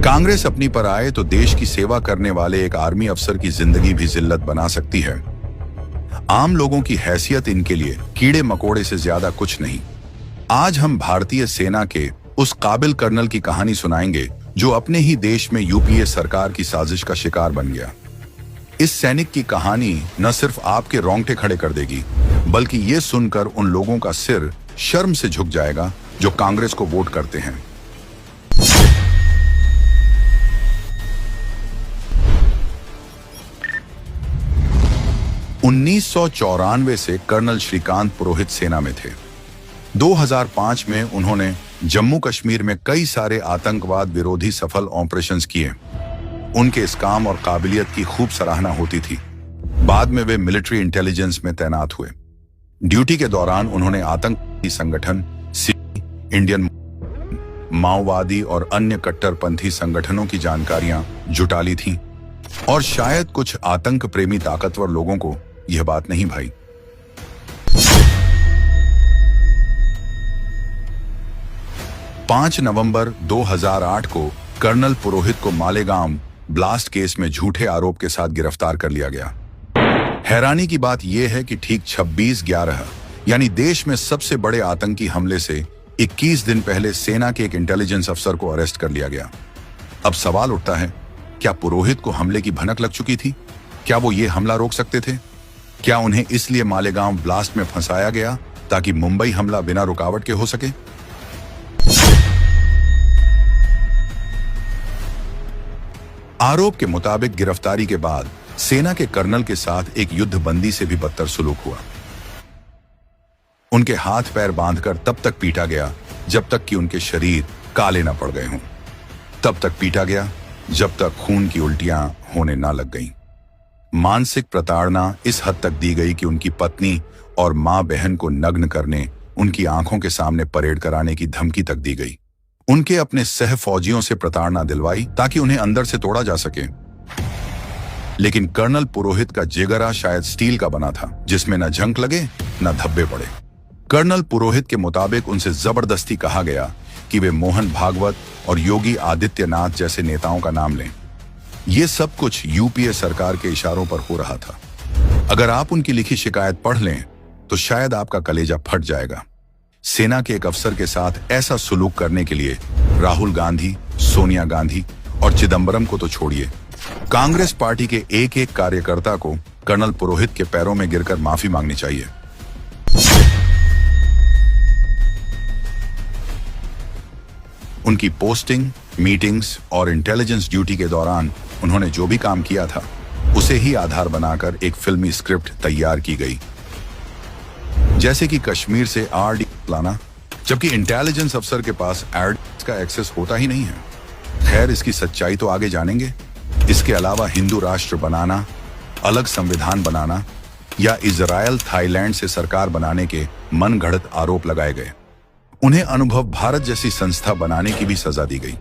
कांग्रेस अपनी पर आए तो देश की सेवा करने वाले एक आर्मी अफसर की जिंदगी भी जिल्लत बना सकती है। आम लोगों की हैसियत इनके लिए कीड़े मकोड़े से ज्यादा कुछ नहीं। आज हम भारतीय सेना के उस काबिल कर्नल की कहानी सुनाएंगे जो अपने ही देश में यूपीए सरकार की साजिश का शिकार बन गया। इस सैनिक की कहानी न सिर्फ आपके रोंगटे खड़े कर देगी, बल्कि ये सुनकर उन लोगों का सिर शर्म से झुक जाएगा जो कांग्रेस को वोट करते हैं। (1994) से कर्नल श्रीकांत पुरोहित सेना में थे। 2005 में उन्होंने जम्मू कश्मीर में कई सारे आतंकवाद विरोधी सफल ऑपरेशंस किए। उनके इस काम और काबिलियत की खूब सराहना होती थी। बाद में वे मिलिट्री इंटेलिजेंस में तैनात हुए। ड्यूटी के दौरान उन्होंने आतंकी संगठन, इंडियन माओवादी और अन्य कट्टरपंथी संगठनों की जानकारियां जुटा ली थीं, और शायद कुछ आतंक प्रेमी ताकतवर लोगों को यह बात नहीं भाई। पांच नवंबर 2008 को कर्नल पुरोहित को मालेगांव ब्लास्ट केस में झूठे आरोप के साथ गिरफ्तार कर लिया गया। हैरानी की बात यह है कि ठीक 26/11 यानी देश में सबसे बड़े आतंकी हमले से 21 दिन पहले सेना के एक इंटेलिजेंस अफसर को अरेस्ट कर लिया गया। अब सवाल उठता है, क्या पुरोहित को हमले की भनक लग चुकी थी? क्या वो ये हमला रोक सकते थे? क्या उन्हें इसलिए मालेगांव ब्लास्ट में फंसाया गया ताकि मुंबई हमला बिना रुकावट के हो सके? आरोप के मुताबिक गिरफ्तारी के बाद सेना के कर्नल के साथ एक युद्धबंदी से भी बदतर सुलूक हुआ। उनके हाथ पैर बांधकर तब तक पीटा गया जब तक कि उनके शरीर काले न पड़ गए हों। तब तक पीटा गया जब तक खून की उल्टियां होने ना लग गईं। मानसिक प्रताड़ना इस हद तक दी गई कि उनकी पत्नी और मां बहन को नग्न करने, उनकी आंखों के सामने परेड कराने की धमकी तक दी गई। उनके अपने सह फौजियों से प्रताड़ना दिलवाई ताकि उन्हें अंदर से तोड़ा जा सके। लेकिन कर्नल पुरोहित का जिगरा शायद स्टील का बना था, जिसमें न झंक लगे न धब्बे पड़े। कर्नल पुरोहित के मुताबिक उनसे जबरदस्ती कहा गया कि वे मोहन भागवत और योगी आदित्यनाथ जैसे नेताओं का नाम लें। यह सब कुछ यूपीए सरकार के इशारों पर हो रहा था। अगर आप उनकी लिखी शिकायत पढ़ लें तो शायद आपका कलेजा फट जाएगा। सेना के एक अफसर के साथ ऐसा सुलूक करने के लिए राहुल गांधी, सोनिया गांधी और चिदंबरम को तो छोड़िए, कांग्रेस पार्टी के एक एक कार्यकर्ता को कर्नल पुरोहित के पैरों में गिरकर माफी मांगनी चाहिए। उनकी पोस्टिंग, मीटिंग्स और इंटेलिजेंस ड्यूटी के दौरान उन्होंने जो भी काम किया था उसे ही आधार बनाकर एक फिल्मी स्क्रिप्ट तैयार की गई, जैसे कि कश्मीर से आरडी लाना, जबकि इंटेलिजेंस अफसर के पास आरडी का एक्सेस होता ही नहीं है। खैर, इसकी सच्चाई तो आगे जानेंगे। इसके अलावा हिंदू राष्ट्र बनाना, अलग संविधान बनाना या इजराइल थाईलैंड से सरकार बनाने के मनगढ़ंत आरोप लगाए गए। उन्हें अनुभव भारत जैसी संस्था बनाने की भी सजा दी गई।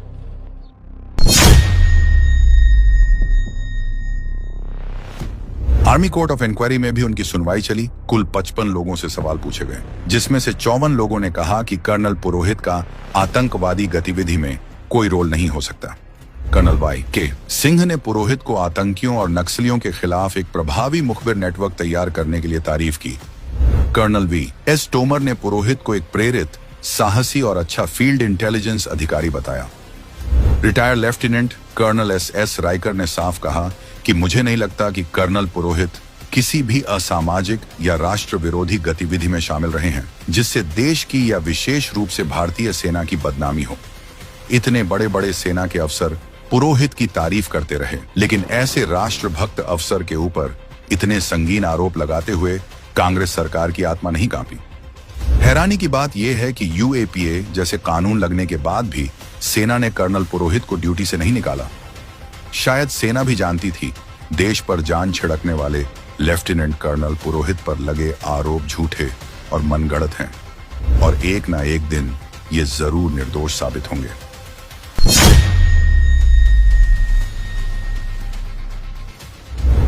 आर्मी कोर्ट ऑफ इंक्वायरी में भी उनकी सुनवाई चली। कुल 55 लोगों से सवाल पूछे गए, जिसमें से 54 लोगों ने कहा कि कर्नल पुरोहित का आतंकवादी गतिविधि में कोई रोल नहीं हो सकता। कर्नल वाई के सिंह ने पुरोहित को आतंकियों और नक्सलियों के खिलाफ एक प्रभावी मुखबिर नेटवर्क तैयार करने के लिए तारीफ की। कर्नल वी एस तोमर ने पुरोहित को एक प्रेरित, साहसी और अच्छा फील्ड इंटेलिजेंस अधिकारी बताया। Retired lieutenant colonel S Riker ने साफ कहा कि मुझे नहीं लगता कि कर्नल पुरोहित किसी भी असामाजिक या राष्ट्र विरोधी गतिविधि में शामिल रहे हैं जिससे देश की या विशेष रूप से भारतीय सेना की बदनामी हो। इतने बड़े बड़े सेना के अफसर पुरोहित की तारीफ करते रहे, लेकिन ऐसे राष्ट्रभक्त अफसर के ऊपर इतने संगीन आरोप लगाते हुए कांग्रेस सरकार की आत्मा नहीं कांपी। हैरानी की बात यह है कि यूएपीए जैसे कानून लगने के बाद भी सेना ने कर्नल पुरोहित को ड्यूटी से नहीं निकाला। शायद सेना भी जानती थी देश पर जान छिड़कने वाले लेफ्टिनेंट कर्नल पुरोहित पर लगे आरोप झूठे और मनगढ़ंत हैं, और एक ना एक दिन ये जरूर निर्दोष साबित होंगे।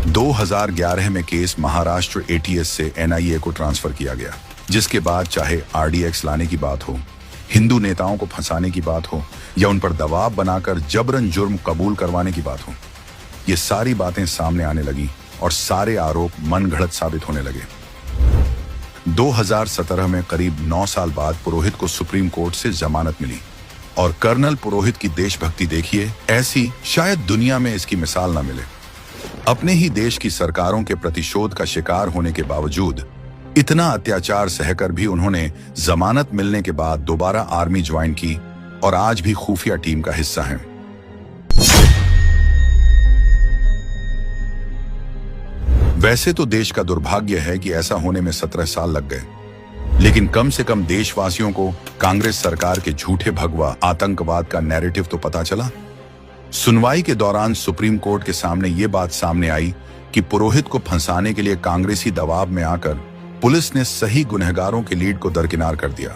2011 में केस महाराष्ट्र एटीएस से एनआईए को ट्रांसफर किया गया, जिसके बाद चाहे आरडीएक्स लाने की बात हो, हिंदू नेताओं को फंसाने की बात हो या उन पर दबाव बनाकर जबरन जुर्म कबूल करवाने की बात हो, ये सारी बातें सामने आने लगी और सारे आरोप मनगढ़ंत साबित होने लगे। 2017 में करीब 9 साल बाद पुरोहित को सुप्रीम कोर्ट से जमानत मिली और कर्नल पुरोहित की देशभक्ति देखिए, ऐसी शायद दुनिया में इसकी मिसाल ना मिले। अपने ही देश की सरकारों के प्रतिशोध का शिकार होने के बावजूद इतना अत्याचार सहकर भी उन्होंने जमानत मिलने के बाद दोबारा आर्मी ज्वाइन की और आज भी खुफिया टीम का हिस्सा हैं। वैसे तो देश का दुर्भाग्य है कि ऐसा होने में 17 साल लग गए, लेकिन कम से कम देशवासियों को कांग्रेस सरकार के झूठे भगवा आतंकवाद का नैरेटिव तो पता चला। सुनवाई के दौरान सुप्रीम कोर्ट के सामने ये बात सामने आई कि पुरोहित को फंसाने के लिए कांग्रेसी दबाव में आकर पुलिस ने सही गुनहगारों के लीड को दरकिनार कर दिया।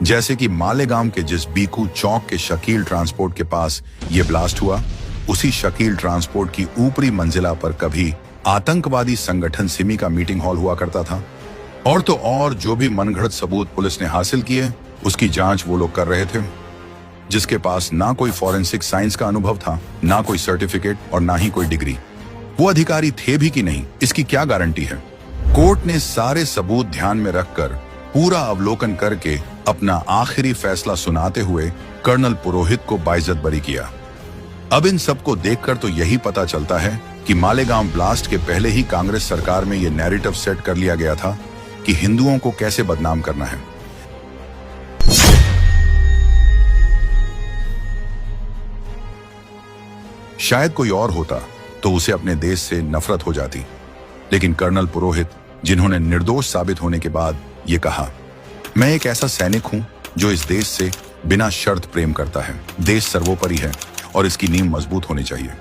जैसे कि मालेगांव के जिस बीकू चौक के शकील ट्रांसपोर्ट के पास ये ब्लास्ट हुआ, उसी शकील ट्रांसपोर्ट की ऊपरी मंजिला पर कभी आतंकवादी संगठन सिमी का मीटिंग हॉल हुआ करता था। और तो और जो भी मनगढ़ंत सबूत पुलिस ने हासिल किए, उसकी जांच वो लोग कर रहे थे जिसके पास ना कोई फॉरेंसिक साइंस का अनुभव था, ना कोई सर्टिफिकेट और ना ही कोई डिग्री। वो अधिकारी थे भी कि नहीं, इसकी क्या गारंटी है। कोर्ट ने सारे सबूत ध्यान में रखकर पूरा अवलोकन करके अपना आखिरी फैसला सुनाते हुए कर्नल पुरोहित को बाइज्जत बरी किया। अब इन सबको देखकर तो यही पता चलता है कि मालेगांव ब्लास्ट के पहले ही कांग्रेस सरकार में यह नैरेटिव सेट कर लिया गया था कि हिंदुओं को कैसे बदनाम करना है। शायद कोई और होता तो उसे अपने देश से नफरत हो जाती, लेकिन कर्नल पुरोहित, जिन्होंने निर्दोष साबित होने के बाद ये कहा, मैं एक ऐसा सैनिक हूं जो इस देश से बिना शर्त प्रेम करता है। देश सर्वोपरि है और इसकी नींव मजबूत होनी चाहिए।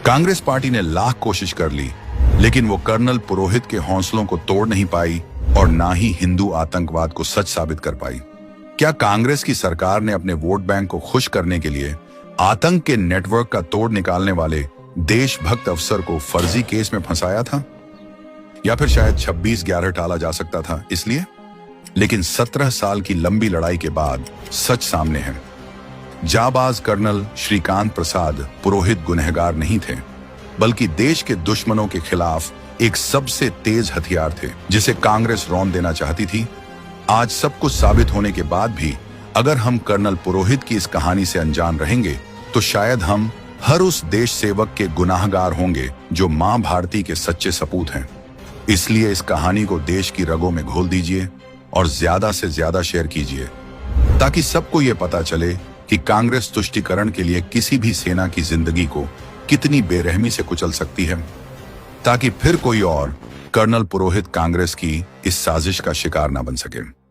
कांग्रेस पार्टी ने लाख कोशिश कर ली, लेकिन वो कर्नल पुरोहित के हौसलों को तोड़ नहीं पाई और ना ही हिंदू आतंकवाद को सच साबित कर पाई। क्या कांग्रेस की सरकार ने अपने वोट बैंक को खुश करने के लिए आतंक के नेटवर्क का तोड़ निकालने वाले देशभक्त अफसर को फर्जी केस में फंसाया था, या फिर शायद 26/11 टाला जा सकता था इसलिए? लेकिन 17 साल की लंबी लड़ाई के बाद सच सामने है। जाबाज कर्नल श्रीकांत प्रसाद पुरोहित गुनहगार नहीं थे, बल्कि देश के दुश्मनों के खिलाफ एक सबसे तेज हथियार थे जिसे कांग्रेस रौंद देना चाहती थी। आज सब कुछ साबित होने के बाद भी अगर हम कर्नल पुरोहित की इस कहानी से अनजान रहेंगे तो शायद हम हर उस देश सेवक के गुनाहगार होंगे जो मां भारती के सच्चे सपूत हैं। इसलिए इस कहानी को देश की रगों में घोल दीजिए और ज्यादा से ज्यादा शेयर कीजिए, ताकि सबको ये पता चले कि कांग्रेस तुष्टीकरण के लिए किसी भी सेना की जिंदगी को कितनी बेरहमी से कुचल सकती है, ताकि फिर कोई और कर्नल पुरोहित कांग्रेस की इस साजिश का शिकार ना बन सके।